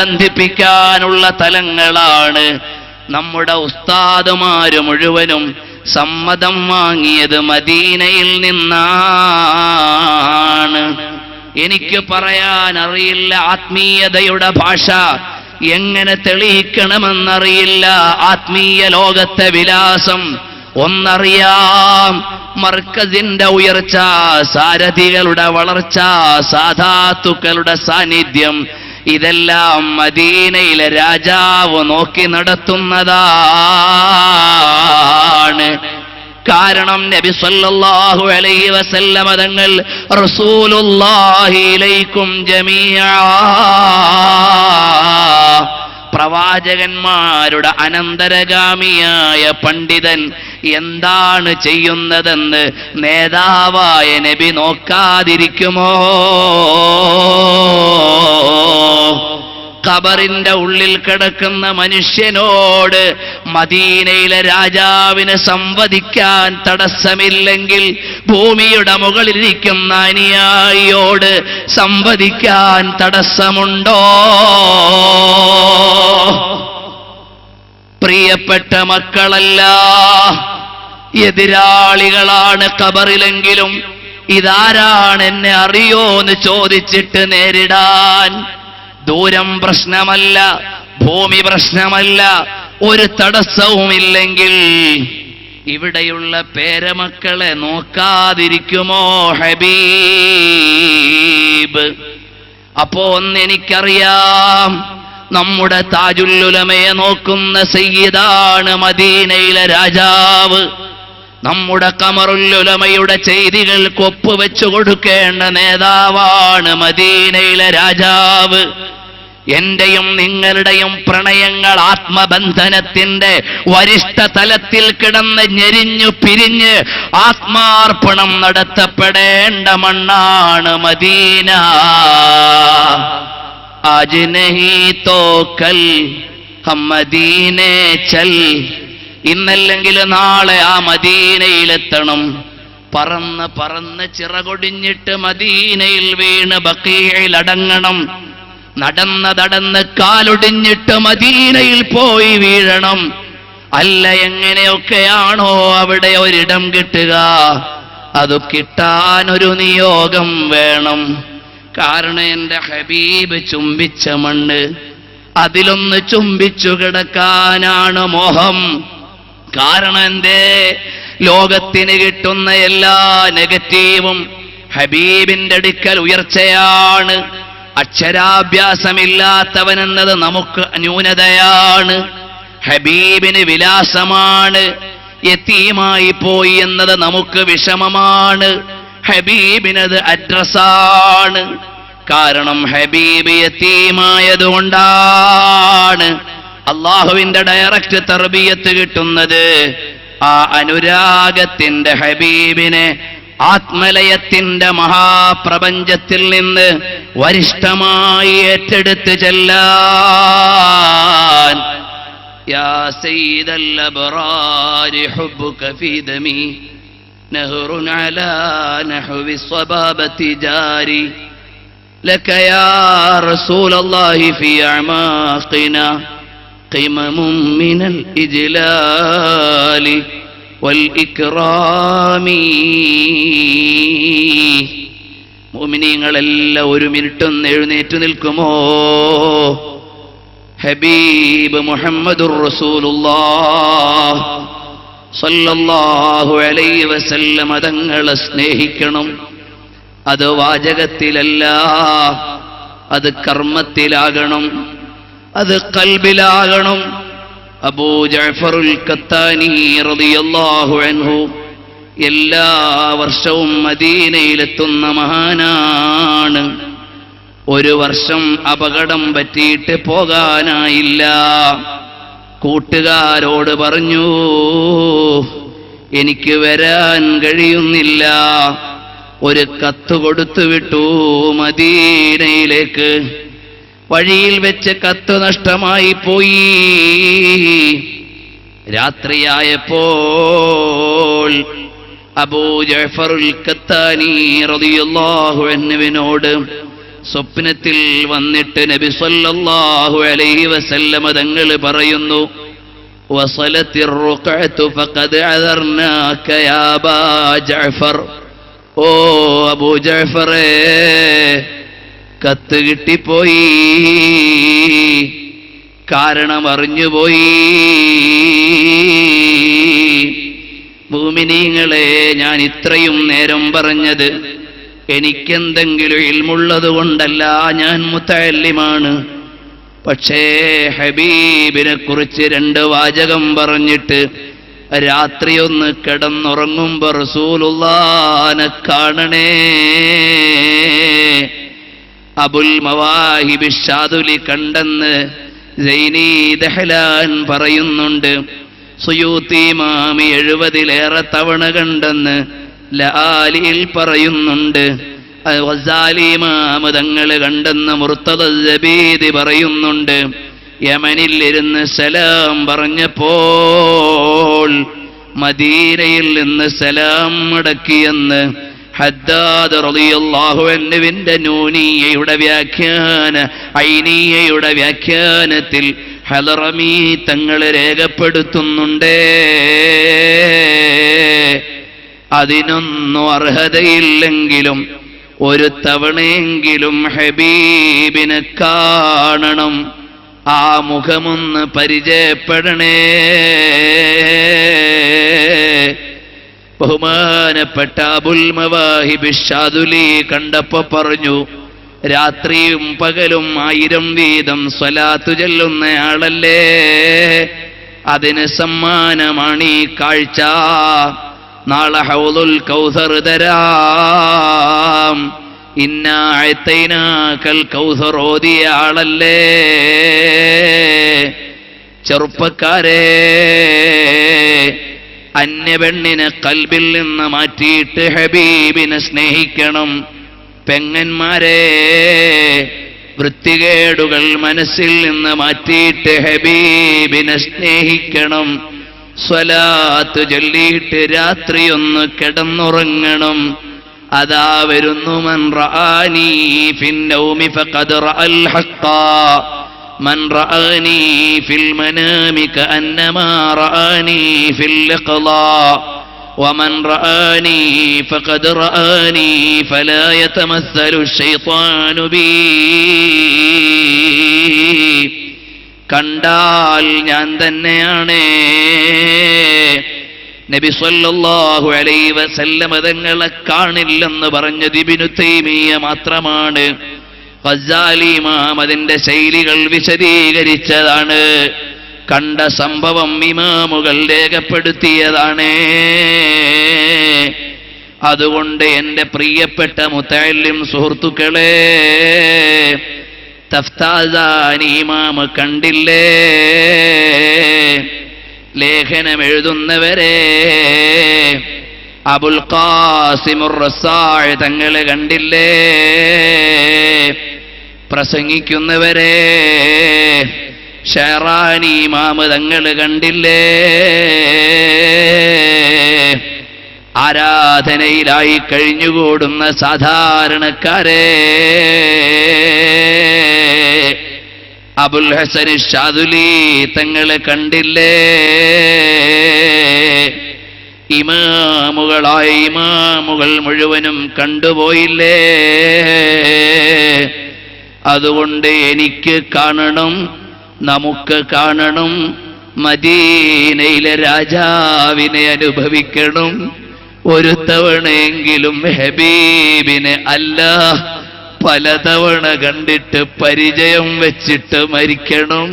ബന്ധിപ്പിക്കാനുള്ള തലങ്ങളാണ്. നമ്മുടെ ഉസ്താദുമാര് മുഴുവനും സമ്മതം വാങ്ങിയത് മദീനയിൽ നിന്നാണ്. എനിക്ക് പറയാൻ അറിയില്ല ആത്മീയതയുടെ ഭാഷ എങ്ങനെ തെളിയിക്കണമെന്നറിയില്ല. ആത്മീയ ലോകത്തെ വിലാസം ഒന്നറിയാം, മർക്കസിന്റെ ഉയർച്ച, സാരഥികളുടെ വളർച്ച, സാധാത്തുക്കളുടെ സാന്നിധ്യം, ഇതെല്ലാം മദീനയിലെ രാജാവ് നോക്കി നടത്തുന്നതാണ്. കാരണം നബി സല്ലല്ലാഹു അലൈഹി വസല്ലമ തങ്ങൾ റസൂലുള്ളാഹി ഇലൈക്കും ജമീഅ, പ്രവാചകന്മാരുടെ അനന്തരഗാമിയായ പണ്ഡിതൻ എന്താണ് ചെയ്യുന്നതെന്ന് നേതാവായ നബി നോക്കാതിരിക്കുമോ? ഖബറിന്റെ ഉള്ളിൽ കിടക്കുന്ന മനുഷ്യനോട് മദീനയിലെ രാജാവിന് സംവദിക്കാൻ തടസ്സമില്ലെങ്കിൽ ഭൂമിയുടെ മുകളിലിരിക്കുന്ന അനുയായിയോട് സംവദിക്കാൻ തടസ്സമുണ്ടോ? പ്രിയപ്പെട്ട മക്കളല്ല, എതിരാളികളാണ് ഖബറിലെങ്കിലും ഇതാരാണ്, എന്നെ അറിയോ എന്ന് ചോദിച്ചിട്ട് നേരിടാൻ ദൂരം പ്രശ്നമല്ല, ഭൂമി പ്രശ്നമല്ല, ഒരു തടസ്സവുമില്ലെങ്കിൽ ഇവിടെയുള്ള പേരമക്കളെ നോക്കാതിരിക്കുമോ ഹബീബ്? അപ്പോ ഒന്നെനിക്കറിയാം, നമ്മുടെ താജുൽ ഉലമയെ നോക്കുന്ന സയ്യിദാണ് മദീനയിലെ രാജാവ്. നമ്മുടെ ഖമറുൽ ഉലമയുടെ ചെയ്തികൾക്ക് ഒപ്പുവെച്ചു കൊടുക്കേണ്ട നേതാവാണ് മദീനയിലെ രാജാവ്. എന്റെയും നിങ്ങളുടെയും പ്രണയങ്ങൾ ആത്മബന്ധനത്തിന്റെ വരിഷ്ഠ തലത്തിൽ കിടന്ന് ഞെരിഞ്ഞു പിരിഞ്ഞ് ആത്മാർപ്പണം നടത്തപ്പെടേണ്ട മണ്ണാണ് മദീന. ആജ് നഹീ തോ കൽ ഹം മദീനെ ചൽ, ഇന്നല്ലെങ്കിൽ നാളെ ആ മദീനയിലെത്തണം. പറന്ന് പറന്ന് ചിറകൊടിഞ്ഞിട്ട് മദീനയിൽ വീണ് ബഖീയിൽ അടങ്ങണം. നടന്ന് കാലൊടിഞ്ഞിട്ട് മദീനയിൽ പോയി വീഴണം. അല്ല, എങ്ങനെയൊക്കെയാണോ അവിടെ ഒരിടം കിട്ടുക, അത് കിട്ടാനൊരു നിയോഗം വേണം. കാരണം എന്റെ ഹബീബ് ചുംബിച്ച മണ്ണ്, അതിലൊന്ന് ചുംബിച്ചു കിടക്കാനാണ് മോഹം. കാരണം എന്തേ? ലോകത്തിന് കിട്ടുന്ന എല്ലാ നെഗറ്റീവും ഹബീബിന്റെ അടുക്കൽ ഉയർച്ചയാണ്. അക്ഷരാഭ്യാസമില്ലാത്തവനെന്നത് നമുക്ക് ന്യൂനതയാണ്, ഹബീബിന് വിലാസമാണ്. യതീമായി പോയി എന്നത് നമുക്ക് വിഷമമാണ്, ഹബീബിനത് അഡ്രസ്സാണ്. കാരണം ഹബീബ് യതീമായതുകൊണ്ടാണ് അള്ളാഹുവിന്റെ ഡയറക്റ്റ് തർബിയത്ത് കിട്ടുന്നത്. ആ അനുരാഗത്തിന്റെ ഹബീബിനെ ആത്മലയത്തിന്റെ മഹാപ്രപഞ്ചത്തിൽ നിന്ന് വരിഷ്ഠമായി ഏറ്റെടുത്ത് ചെല്ലാൻ. യാ സയ്യിദൽ അബ്റാരി ഹുബ്ബുക ഫീ ദമി നഹ്റുൻ അലാ നഹ്വി സ്വബാബതി ജാരി ലക യാ റസൂലല്ലാഹി ഫീ അഅമാഖിനാ ഖിമമുൻ മിനൽ ഇജ്ലാലി വൽ ഇക്റാമി. മുഅ്മിനീങ്ങളെല്ലാം ഒരു മിനിറ്റ് ഒന്ന് എഴുന്നേറ്റ് നിൽക്കുമോ? ഹബീബ് മുഹമ്മദുർ റസൂലുള്ളാഹ് സല്ലല്ലാഹു അലൈഹി വസല്ലം തങ്ങളെ സ്നേഹിക്കണം. അത് വാചകത്തിലല്ല, അത് കർമ്മത്തിലാകണം, അത് ഖൽബിലാകണം. അബൂ ജഅഫറുൽ ഖത്താനി റളിയല്ലാഹു അൻഹു എല്ലാ വർഷവും മദീനയിലെത്തുന്ന മഹാനാണ്. ഒരു വർഷം അപകടം പറ്റിയിട്ട് പോകാനായില്ല. കൂട്ടുകാരോട് പറഞ്ഞു, എനിക്ക് വരാൻ കഴിയുന്നില്ല. ഒരു കത്ത് കൊടുത്തു വിട്ടു മദീനയിലേക്ക്. വഴിയിൽ വെച്ച് കത്ത് നഷ്ടമായി പോയി. രാത്രിയായപ്പോൾ അബൂ ജഅഫറുൽ ഖത്താനി റളിയല്ലാഹു അൻഹുവിനോട് സ്വപ്നത്തിൽ വന്നിട്ട് നബി സല്ലല്ലാഹു അലൈഹി വസല്ലമ തങ്ങൾ പറയുന്നു, വസലത്തിർ റുഖഅതു ഫഖദ് അദർനാക യാ അബാ ജഅഫർ. ഓ അബൂ ജഅഫറേ, കത്ത് കിട്ടിപ്പോയി, കാരണം അറിഞ്ഞുപോയി. മുഅ്മിനീങ്ങളെ, ഞാൻ ഇത്രയും നേരം പറഞ്ഞത് എനിക്കെന്തെങ്കിലും ഇൽമുള്ളത് കൊണ്ടല്ല, ഞാൻ മുതഅല്ലിമാണ്. പക്ഷേ ഹബീബിനെ കുറിച്ച് 2 വാചകം പറഞ്ഞിട്ട് രാത്രി ഒന്ന് കിടന്നുറങ്ങുമ്പോ റസൂലുള്ളാഹിനെ കാണണേ. അബുൽ മവാഹിബ് ഷാദുലി കണ്ടെന്ന് സൈനി ദഹ്ലാൻ പറയുന്നുണ്ട്. സുയൂത്തി ഇമാമി 70-ലേറെ തവണ കണ്ടെന്ന് ലആലിയിൽ പറയുന്നുണ്ട്. ഗസാലി ഇമാം തങ്ങൾ കണ്ടെന്ന് മുർത്തദ സബീദി പറയുന്നുണ്ട്. യമനിൽ ഇരുന്ന് സലാം പറഞ്ഞപ്പോൾ മദീനയിൽ നിന്ന് സലാം മടക്കിയെന്ന് ഹദ്ദാദ് റളിയല്ലാഹു അൻഹുവിന്റെ നൂനിയയുടെ ഐനിയയുടെ വ്യാഖ്യാനത്തിൽ ഹളറമി തങ്ങൾ രേഖപ്പെടുത്തുന്നുണ്ട്. അതിനൊന്നും അർഹതയില്ലെങ്കിലും ഒരു തവണയെങ്കിലും ഹബീബിനെ കാണണം, ആ മുഖമൊന്ന് പരിചയപ്പെടണേ. ബഹുമാനപ്പെട്ട അബുൽ മവാഹിബ് ഷാദുലി കണ്ടപ്പോ പറഞ്ഞു, രാത്രിയും പകലും 1000 വീതം സ്വലാത്തു ചൊല്ലുന്നയാളല്ലേ, അതിന് സമ്മാനമാണ് ഈ കാഴ്ച. നാളെ ഹൗദുൽ കൗസർ തരാം, ഇന്നാ അഅ്തൈനാകൽ കൗസർ ഓതിയ ആളല്ലേ. ചെറുപ്പക്കാരെ, അന്യപെണ്ണിനെ കൽബിൽ നിന്ന് മാറ്റിയിട്ട് ഹബീബിനെ സ്നേഹിക്കണം. പെങ്ങന്മാരെ, വൃത്തികേടുകൾ മനസ്സിൽ നിന്ന് മാറ്റിയിട്ട് ഹബീബിനെ സ്നേഹിക്കണം. സ്വലാത്ത് ചൊല്ലിയിട്ട് രാത്രി ഒന്ന് കിടന്നുറങ്ങണം. അതാ വരുന്നു, മൻ റആനി ഫിന്നൗമി ഫഖദ് റഅൽ ഹഖ്ഖ, മൻ റആനി ഫിൽ മനാമി കഅന്നമാ റആനി ഫിൽ യഖ്ളാ, വമൻ റആനി ഫഖദ് റആനി ഫലാ യതമസ്സലു ശൈത്വാനു ബി. കണ്ടാൽ ഞാൻ തന്നെയാണ്. നബി സല്ലല്ലാഹു അലൈഹി വസല്ലമ തങ്ങളെ കാണില്ലെന്ന് പറഞ്ഞത് ഇബ്നു തൈമിയ്യ മാത്രമാണ്. ഗസാലി ഇമാം അതിന്റെ ശൈലികൾ വിശദീകരിച്ചതാണ്. കണ്ട സംഭവം ഇമാമുകൾ രേഖപ്പെടുത്തിയതാണ്. അതുകൊണ്ട് എൻ്റെ പ്രിയപ്പെട്ട മുതഅല്ലിം സുഹൃത്തുക്കളെ, തഫ്താസാനി ഇമാം കണ്ടില്ലേ? ലേഖനം എഴുതുന്നവരെ, അബുൽ ഖാസിമുർ റസാഇ തങ്ങളെ കണ്ടില്ലേ? പ്രസംഗിക്കുന്നവരെ, ഷെറാനി ഇമാം തങ്ങൾ കണ്ടില്ലേ? ആരാധനയിലായി കഴിഞ്ഞുകൂടുന്ന സാധാരണക്കാരെ, അബുൽ ഹസൻ ഷാദുലി തങ്ങളെ കണ്ടില്ലേ? ഇമാമുകളായ ഇമാമുകൾ മുഴുവനും കണ്ടുപോയില്ലേ? അതുകൊണ്ട് എനിക്ക് കാണണം, നമുക്ക് കാണണം, മദീനയിലെ രാജാവിനെ അനുഭവിക്കണം. ഒരു തവണയെങ്കിലും ഹബീബിനെ അല്ലാഹ് പലതവണ കണ്ടിട്ട് പരിചയം വെച്ചിട്ട് മരിക്കണം.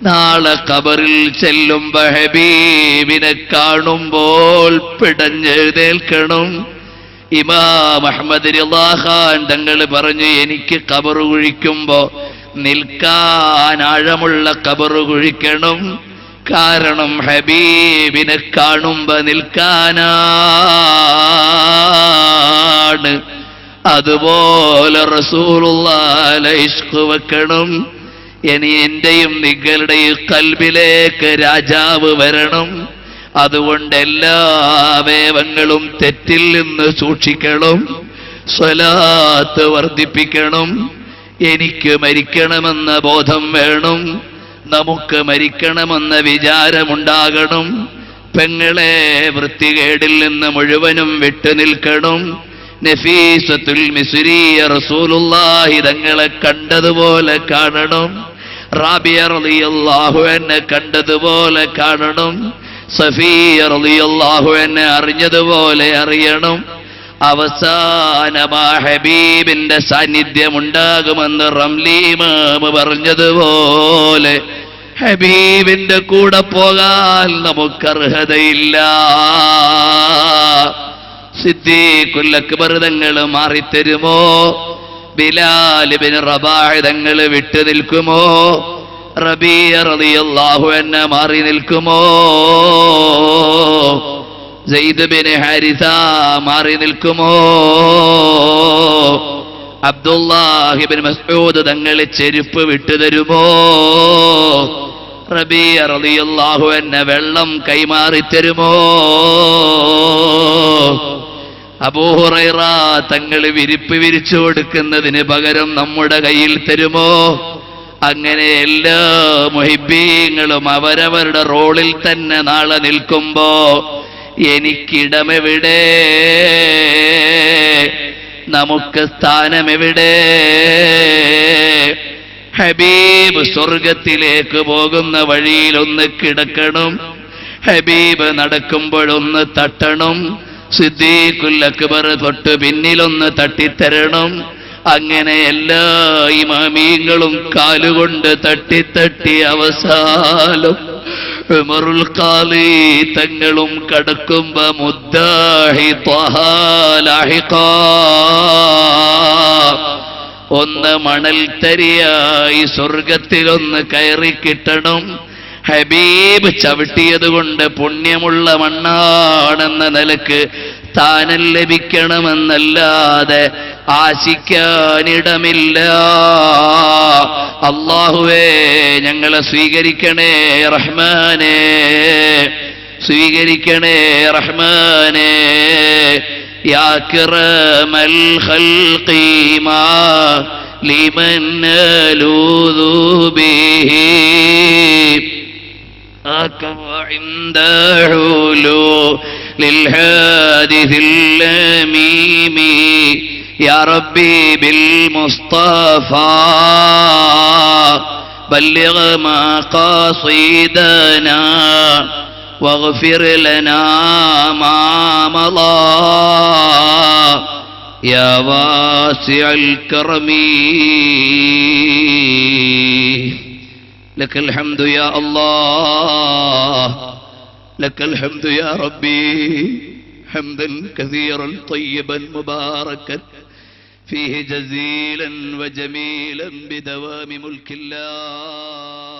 നാളെ ഖബറിൽ ചെല്ലുമ്പോ ഹബീബിനെ കാണുമ്പോൾ പിടഞ്ഞെഴുന്നേൽക്കണം. ഇമാം അഹ്മദ് റിളാ ഖാൻ തങ്ങൾ പറഞ്ഞു, എനിക്ക് ഖബർ കുഴിക്കുമ്പോ നിൽക്കാൻ ആഴമുള്ള ഖബർ കുഴിക്കണം. കാരണം ഹബീബിനെ കാണുമ്പോ നിൽക്കാനാണ്. അതുപോലെ റസൂലുള്ളാഹിനെ ഇഷ്ഖ് വെക്കണം. ഇനി എന്റെയും നിങ്ങളുടെയും ഖൽബിലേക്ക് രാജാവ് വരണം. അതുകൊണ്ട് എല്ലാ അവയവങ്ങളും തെറ്റിൽ നിന്ന് സൂക്ഷിക്കണം, സ്വലാത്ത് വർദ്ധിപ്പിക്കണം. എനിക്ക് മരിക്കണമെന്ന ബോധം വേണം, നമുക്ക് മരിക്കണമെന്ന വിചാരമുണ്ടാകണം. പെങ്ങളെ വൃത്തികേടിൽ നിന്ന് മുഴുവനും വിട്ടു നിൽക്കണം. നഫീസത്തുൽ മിസ്രിയ റസൂലുള്ളാഹി തങ്ങളെ കണ്ടതുപോലെ കാണണം. റാബിയ റളിയല്ലാഹു അൻഹ കണ്ടതുപോലെ കാണണം. സഫിയ റളിയല്ലാഹു അൻഹ അറിഞ്ഞതുപോലെ അറിയണം. അവസാനമാ ഹബീബിന്റെ സാന്നിധ്യമുണ്ടാകുമെന്ന് റംലി ഇമാം പറഞ്ഞതുപോലെ ഹബീബിന്റെ കൂടെ പോകാൻ നമുക്കർഹതയില്ല. സിദ്ദീഖുൽ അക്ബർ തങ്ങൾ മാറിത്തരുമോ? ബിലാൽ ഇബ്നു റബാഹ് തങ്ങൾ വിട്ടു നിൽക്കുമോ? റബീഅ റളിയല്ലാഹു അൻഹു മാറി നിൽക്കുമോ? സയ്യിദ് ബിൻ ഹാരിസ മാറി നിൽക്കുമോ? അബ്ദുല്ലാഹ് ഇബ്നു മസ്ഊദ് തങ്ങൾ ചെരുപ്പ് വിട്ടുതരുമോ? റബീഅ റളിയല്ലാഹു അൻഹു വെള്ളം കൈമാറി തരുമോ? അബൂ ഹുറൈറ തങ്ങൾ വിരിപ്പ് വിരിച്ചു കൊടുക്കുന്നതിന് പകരം നമ്മുടെ കയ്യിൽ തരുമോ? അങ്ങനെ എല്ലാ മുഹിബ്ബീങ്ങളും അവരവരുടെ റോളിൽ തന്നെ നാളെ നിൽക്കുമ്പോ എനിക്കിടമെവിടെ? നമുക്ക് സ്ഥാനമെവിടെ? ഹബീബ് സ്വർഗത്തിലേക്ക് പോകുന്ന വഴിയിൽ ഒന്ന് കിടക്കണം. ഹബീബ് നടക്കുമ്പോഴൊന്ന് തട്ടണം. സിദ്ദീഖുൽ അക്ബർ തൊട്ട് പിന്നിലൊന്ന് തട്ടിത്തരണം. അങ്ങനെ എല്ലാ ഇമാമീങ്ങളും കാലുകൊണ്ട് തട്ടി അവസാനം ഉമറുൽ ഖാലി തങ്ങളും കടക്കുമ്പോ മുദ്ദാഹി ത്വഹാ ലാഹിഖാ ഒന്ന് മണൽ തരിയായി സ്വർഗത്തിലൊന്ന് കയറി കിട്ടണം. ഹബീബ് ചവിട്ടിയത് കൊണ്ട് പുണ്യമുള്ള മണ്ണാണെന്ന നിലക്ക് സ്ഥാനം ലഭിക്കണമെന്നല്ലാതെ ആശിക്കാനിടമില്ല. അല്ലാഹുവേ ഞങ്ങളെ സ്വീകരിക്കണേ റഹ്മാനേ, സ്വീകരിക്കണേ റഹ്മാനേ. യാ കിറമൽ ഖൽഖി മാ ലിമൻ നലൂദു ബിഹി عند حلول للحادث اللميم يا ربي بالمصطفى بلغ مقاصدنا واغفر لنا ما مضى يا واسع الكرم لك الحمد يا الله لك الحمد يا ربي حمدا كثيرا طيبا مباركا فيه جزيلا وجميلا بدوام ملك الله.